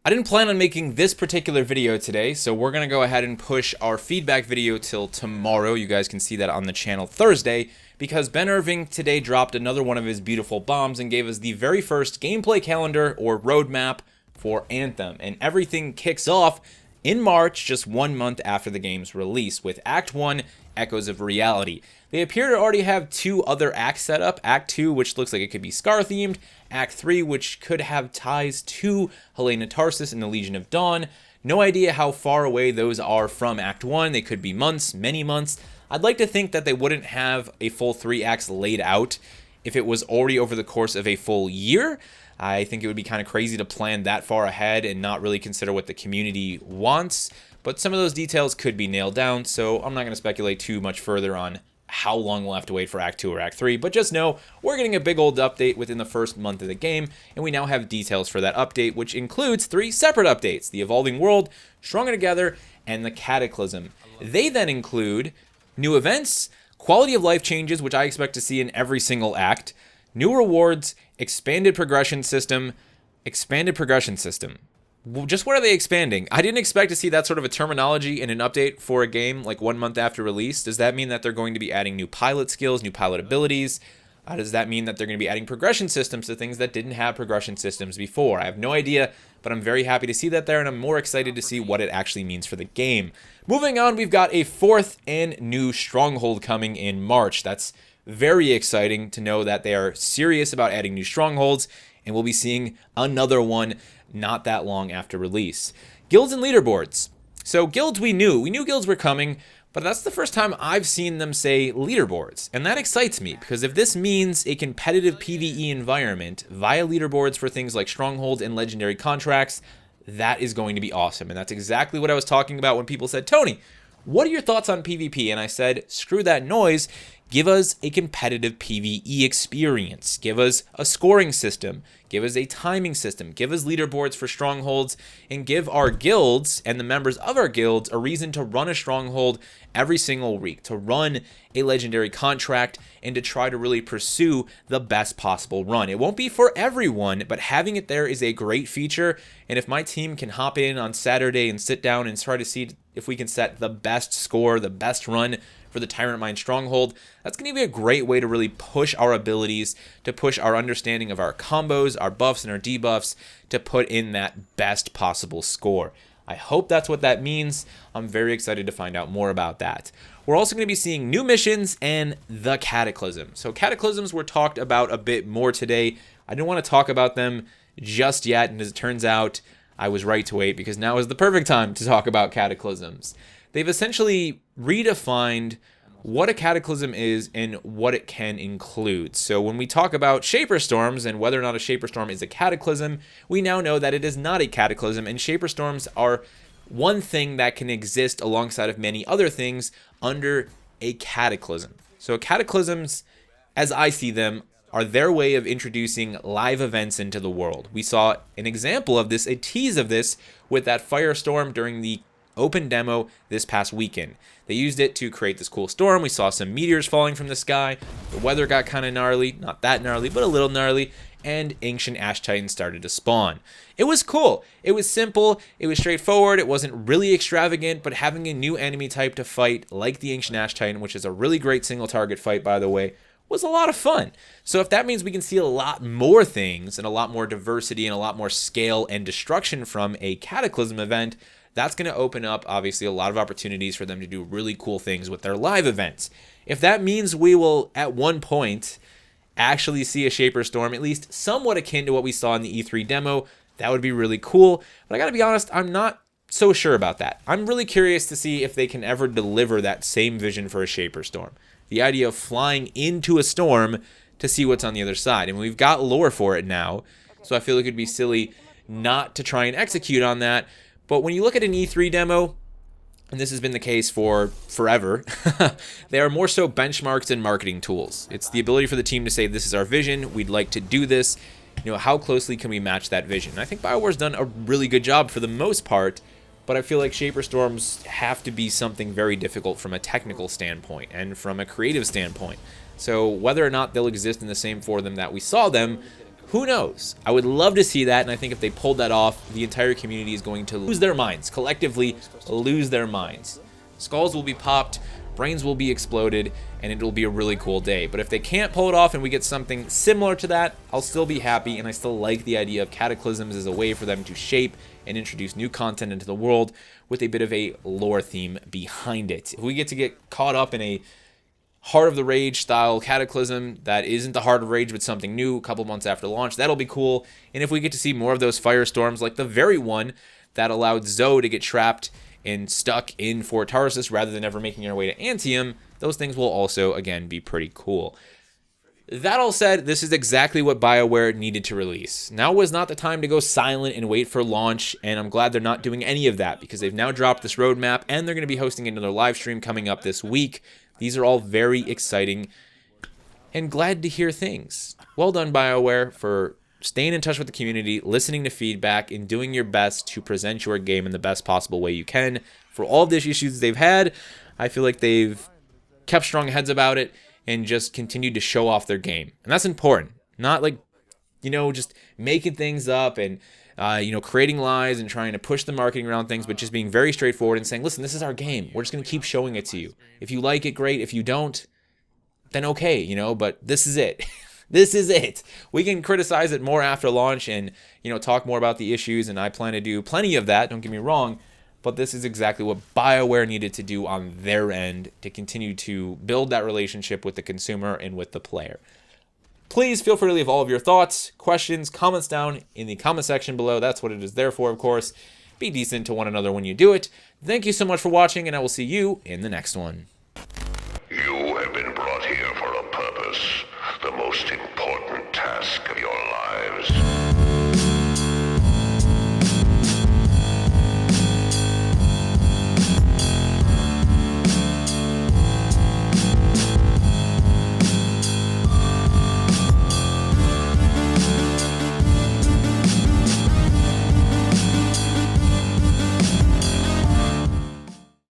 I didn't plan on making this particular video today, so we're going to go ahead and push our feedback video till tomorrow. You guys can see that on the channel Thursday, because Ben Irving today dropped another one of his beautiful bombs and gave us the very first gameplay calendar or roadmap for Anthem. And everything kicks off in March, just 1 month after the game's release, with Act 1, Echoes of Reality. They appear to already have 2 other acts set up. Act 2, which looks like it could be Scar-themed. Act 3, which could have ties to Helena Tarsis and the Legion of Dawn. No idea how far away those are from Act 1. They could be months, many months. I'd like to think that they wouldn't have a full 3 acts laid out if it was already over the course of a full year. I think it would be kind of crazy to plan that far ahead and not really consider what the community wants. But some of those details could be nailed down, so I'm not going to speculate too much further on how long we'll have to wait for Act 2 or Act 3, but just know we're getting a big old update within the first month of the game, and we now have details for that update, which includes 3 separate updates: the Evolving World, Stronger Together, and the Cataclysm. They then include new events, quality of life changes, which I expect to see in every single act, new rewards, expanded progression system. Well, just what are they expanding? I didn't expect to see that sort of a terminology in an update for a game like 1 month after release. Does that mean that they're going to be adding new pilot skills, new pilot abilities? Does that mean that they're going to be adding progression systems to things that didn't have progression systems before? I have no idea, but I'm very happy to see that there, and I'm more excited to see what it actually means for the game. Moving on, we've got a 4th and new stronghold coming in March. That's very exciting to know that they are serious about adding new strongholds, and we'll be seeing another one not that long after release. Guilds and leaderboards. So guilds we knew guilds were coming, but that's the first time I've seen them say leaderboards. And that excites me, because if this means a competitive PvE environment via leaderboards for things like strongholds and legendary contracts, that is going to be awesome. And that's exactly what I was talking about when people said, Tony, what are your thoughts on PvP? And I said, screw that noise. Give us a competitive PvE experience. Give us a scoring system. Give us a timing system. Give us leaderboards for strongholds, and give our guilds and the members of our guilds a reason to run a stronghold every single week, to run a legendary contract, and to try to really pursue the best possible run. It won't be for everyone, but having it there is a great feature. And if my team can hop in on Saturday and sit down and try to see if we can set the best score, the best run for the Tyrant Mine Stronghold, that's going to be a great way to really push our abilities, to push our understanding of our combos, our buffs, and our debuffs, to put in that best possible score. I hope that's what that means. I'm very excited to find out more about that. We're also going to be seeing new missions and the Cataclysm. So Cataclysms were talked about a bit more today. I didn't want to talk about them just yet, and as it turns out, I was right to wait, because now is the perfect time to talk about Cataclysms. They've essentially redefined what a cataclysm is and what it can include. So when we talk about Shaper Storms and whether or not a Shaper Storm is a cataclysm, we now know that it is not a cataclysm, and Shaper Storms are one thing that can exist alongside of many other things under a cataclysm. So cataclysms, as I see them, are their way of introducing live events into the world. We saw an example of this, a tease of this, with that firestorm during the open demo this past weekend. They used it to create this cool storm. We saw some meteors falling from the sky. The weather got kind of gnarly, not that gnarly, but a little gnarly, and ancient ash titans started to spawn. It was cool. It was simple. It was straightforward. It wasn't really extravagant, but having a new enemy type to fight, like the ancient ash titan, which is a really great single target fight, by the way, was a lot of fun. So if that means we can see a lot more things and a lot more diversity and a lot more scale and destruction from a cataclysm event, that's going to open up, obviously, a lot of opportunities for them to do really cool things with their live events. If that means we will, at one point, actually see a Shaper Storm, at least somewhat akin to what we saw in the E3 demo, that would be really cool. But I got to be honest, I'm not so sure about that. I'm really curious to see if they can ever deliver that same vision for a Shaper Storm. The idea of flying into a storm to see what's on the other side. And we've got lore for it now, so I feel like it'd be silly not to try and execute on that. But when you look at an E3 demo, and this has been the case for forever, they are more so benchmarks and marketing tools. It's the ability for the team to say, this is our vision, we'd like to do this. You know, how closely can we match that vision? And I think BioWare's done a really good job for the most part, but I feel like Shaper Storms have to be something very difficult from a technical standpoint and from a creative standpoint. So whether or not they'll exist in the same form that we saw them, Who knows? I would love to see that, and I think if they pulled that off, the entire community is going to lose their minds, collectively lose their minds. Skulls will be popped, brains will be exploded, and it'll be a really cool day. But if they can't pull it off and we get something similar to that, I'll still be happy, and I still like the idea of Cataclysms as a way for them to shape and introduce new content into the world with a bit of a lore theme behind it. If we get to get caught up in a Heart of the Rage style Cataclysm that isn't the Heart of Rage but something new a couple months after launch, that'll be cool. And if we get to see more of those firestorms, like the very one that allowed Zoe to get trapped and stuck in Fort Tarsus rather than ever making her way to Anthem, those things will also, again, be pretty cool. That all said, this is exactly what BioWare needed to release. Now was not the time to go silent and wait for launch, and I'm glad they're not doing any of that because they've now dropped this roadmap and they're going to be hosting another live stream coming up this week. These are all very exciting and glad to hear things. Well done, BioWare, for staying in touch with the community, listening to feedback, and doing your best to present your game in the best possible way you can. For all of the issues they've had, I feel like they've kept strong heads about it and just continued to show off their game. And that's important. Not like, just making things up and, creating lies and trying to push the marketing around things, but just being very straightforward and saying, listen, this is our game. We're just going to keep showing it to you. If you like it, great. If you don't, then okay, but this is it. This is it. We can criticize it more after launch and, talk more about the issues, and I plan to do plenty of that, don't get me wrong, but this is exactly what BioWare needed to do on their end to continue to build that relationship with the consumer and with the player. Please feel free to leave all of your thoughts, questions, comments down in the comment section below. That's what it is there for, of course. Be decent to one another when you do it. Thank you so much for watching, and I will see you in the next one. You have been brought here for a purpose, the most important task of your life.